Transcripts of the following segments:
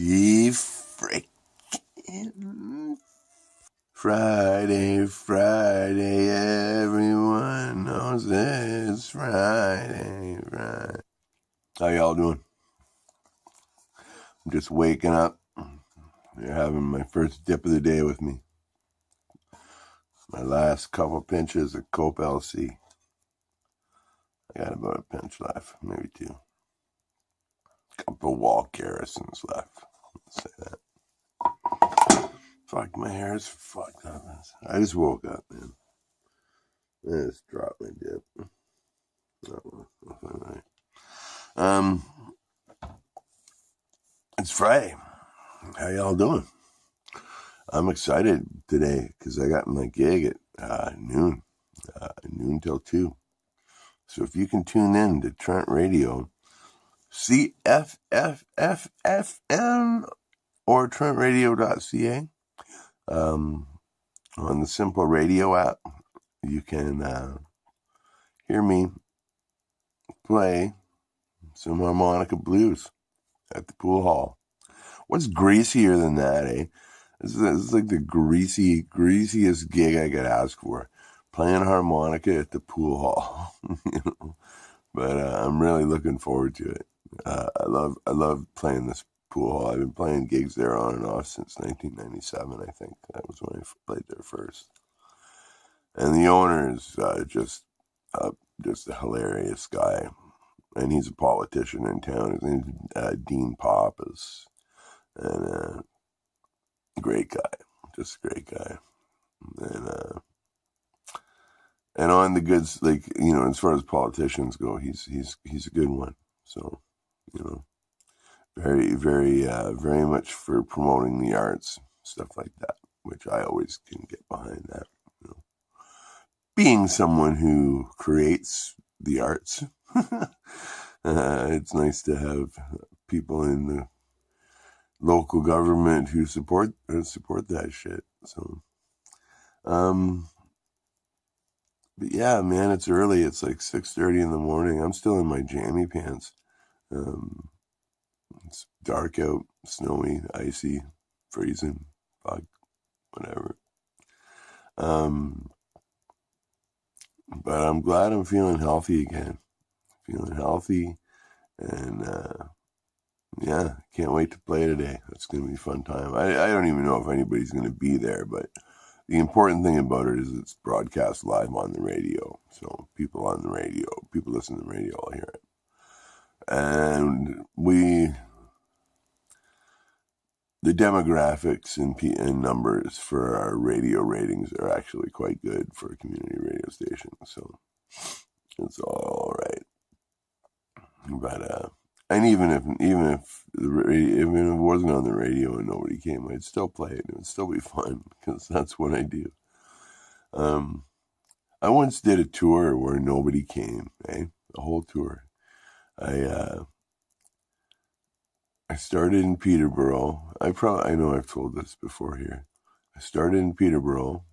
Happy freaking Friday, everyone knows it's Friday. How y'all doing? I'm just waking up. You're having my first dip of the day with me. My last couple pinches of Cope LC. I got about a pinch left, maybe two. Couple wall Garrisons left. Let's say that. Fuck, my hair is fucked up. I just woke up, man. I just dropped my dip. It's Friday. How y'all doing? I'm excited today because I got my gig at noon till 2. So if you can tune in to Trent Radio CFFF FM or trentradio.ca on the Simple Radio app, you can hear me play some harmonica blues at the pool hall. What's greasier than that, eh? This is like the greasiest gig I could ask for. Playing harmonica at the pool hall. But I'm really looking forward to it. I love playing this pool hall. I've been playing gigs there on and off since 1997, I think. That was when I played there first. And the owner is just a hilarious guy. And he's a politician in town. His name's Dean Pappas. And great guy. Just a great guy. And on the goods, like, you know, as far as politicians go, he's a good one. So, you know, very much for promoting the arts, stuff like that, which I always can get behind that. You know, being someone who creates the arts, it's nice to have people in the local government who support that shit. So, but yeah, man, it's early. It's like 6:30 in the morning. I'm still in my jammy pants. It's dark out, snowy, icy, freezing, fuck, whatever. But I'm glad I'm feeling healthy again. Feeling healthy, and yeah, can't wait to play today. It's going to be a fun time. I don't even know if anybody's going to be there, but the important thing about it is it's broadcast live on the radio. So people on the radio, people listen to the radio will hear it. And the demographics and numbers for our radio ratings are actually quite good for a community radio station. So it's all right. But and even if it wasn't on the radio and nobody came, I'd still play it. It would still be fun because that's what I do. I once did a tour where nobody came. A whole tour. I started in Peterborough. I know I've told this before here. I started in Peterborough,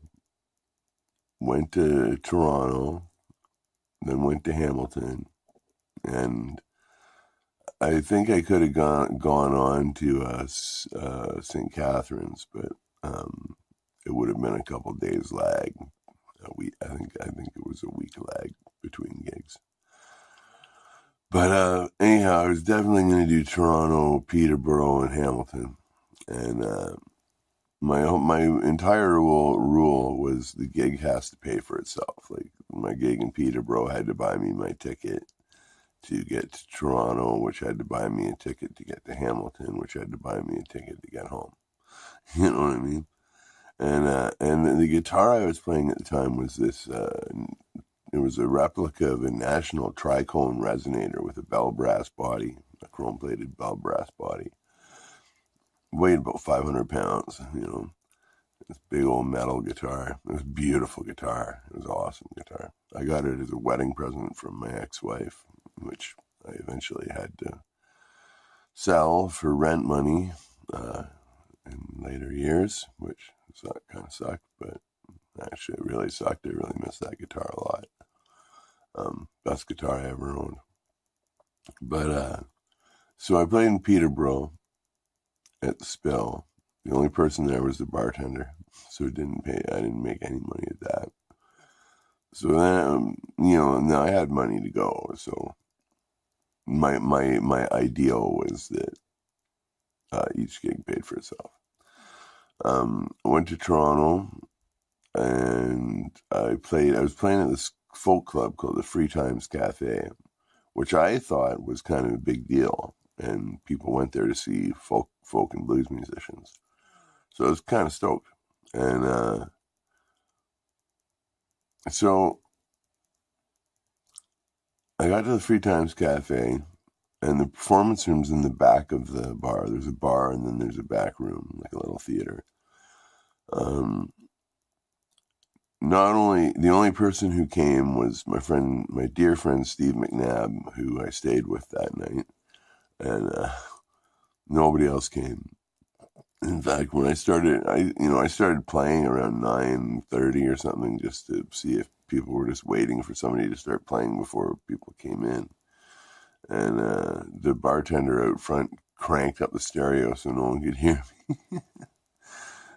went to Toronto, then went to Hamilton, and I think I could have gone on to St. Catharines, but it would have been a couple days lag. I think it was a week lag between gigs. But anyhow, I was definitely going to do Toronto, Peterborough, and Hamilton. And my entire rule was the gig has to pay for itself. Like my gig in Peterborough had to buy me my ticket to get to Toronto, which had to buy me a ticket to get to Hamilton, which had to buy me a ticket to get home. You know what I mean? And the guitar I was playing at the time was this. It was a replica of a National Tricone resonator with a bell brass body, a chrome-plated bell brass body. Weighed about 500 pounds, you know. This big old metal guitar. It was a beautiful guitar. It was an awesome guitar. I got it as a wedding present from my ex-wife, which I eventually had to sell for rent money in later years, which kind of sucked, but actually it really sucked. I really missed that guitar a lot. Best guitar I ever owned. But so I played in Peterborough, at the Spill. The only person there was the bartender, so I didn't make any money at that. So then, now I had money to go. So my ideal was that each gig paid for itself. I went to Toronto, and I was playing at this folk club called the Free Times Cafe, which I thought was kind of a big deal, and people went there to see folk and blues musicians. So I was kind of stoked. And so I got to the Free Times Cafe, and the performance room's in the back of the bar. There's a bar, and then there's a back room, like a little theater. The only person who came was my dear friend Steve McNabb, who I stayed with that night, and nobody else came. In fact, when I started, I started playing around 9:30 or something, just to see if people were just waiting for somebody to start playing before people came in. And the bartender out front cranked up the stereo so no one could hear me.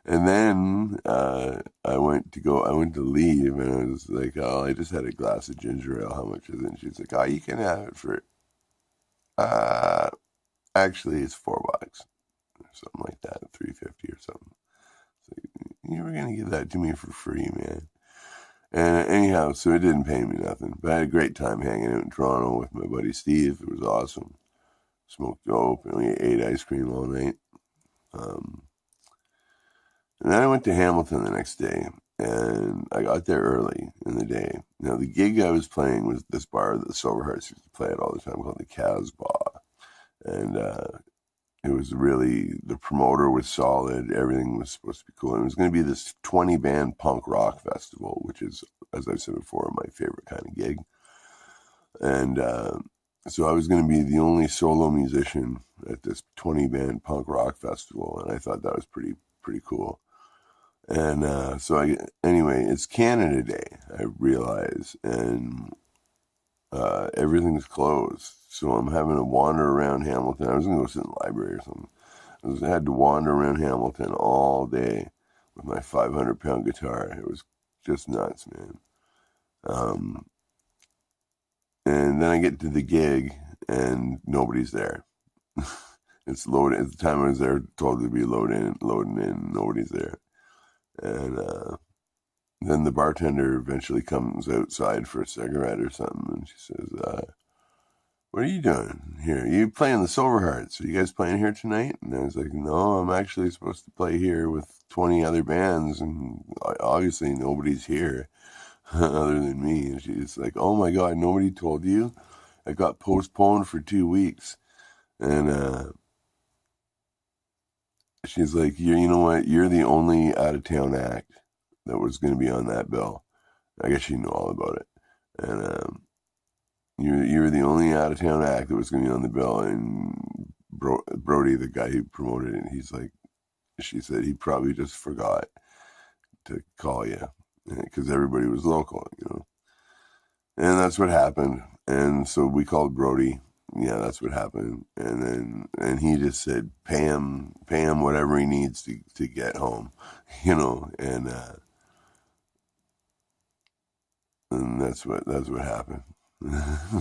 And then I went to leave, and I was like, "Oh, I just had a glass of ginger ale. How much is it?" And she's like, "Oh, you can have it for, actually, it's $4 or something like that, $3.50 or something." So you were gonna give that to me for free, man. And anyhow, so it didn't pay me nothing, but I had a great time hanging out in Toronto with my buddy Steve. It was awesome. Smoked dope, and we ate ice cream all night. And then I went to Hamilton the next day, and I got there early in the day. Now, the gig I was playing was this bar that the Silver Hearts used to play at all the time called the Casbah. And it was really, the promoter was solid. Everything was supposed to be cool. And it was going to be this 20-band punk rock festival, which is, as I've said before, my favorite kind of gig. And so I was going to be the only solo musician at this 20-band punk rock festival, and I thought that was pretty cool. And anyway, it's Canada Day, I realize, and everything's closed. So I'm having to wander around Hamilton. I was going to go sit in the library or something. I had to wander around Hamilton all day with my 500-pound guitar. It was just nuts, man. And then I get to the gig, and nobody's there. It's loaded. At the time I was there, told to be loading in, nobody's there. And then the bartender eventually comes outside for a cigarette or something, and she says, "What are you doing here? Are you playing the Silver Hearts? Are you guys playing here tonight?" And I was like, "No, I'm actually supposed to play here with 20 other bands, and obviously nobody's here other than me." And she's like, "Oh my God, nobody told you? I got postponed for 2 weeks." And she's like, "You know what? You're the only out-of-town act that was going to be on that bill." I guess she knew all about it. And you were the only out-of-town act that was going to be on the bill. And Brody, the guy who promoted it, she said he probably just forgot to call you because everybody was local, And that's what happened. And so we called Brody. Yeah, that's what happened. And he just said, pay him whatever he needs to get home, and that's what happened.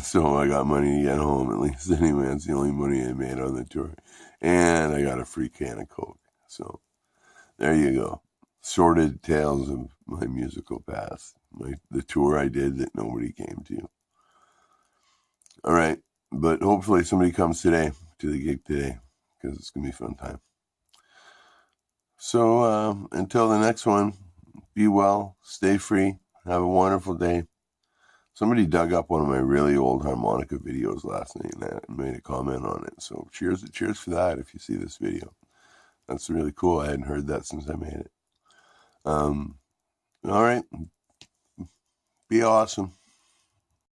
So I got money to get home, at least. Anyway, that's the only money I made on the tour. And I got a free can of Coke. So there you go. Sordid tales of my musical past. The tour I did that nobody came to. All right. But hopefully somebody comes today to the gig today, because it's going to be a fun time. So until the next one, be well, stay free, have a wonderful day. Somebody dug up one of my really old harmonica videos last night and made a comment on it. So cheers for that if you see this video. That's really cool. I hadn't heard that since I made it. All right. Be awesome.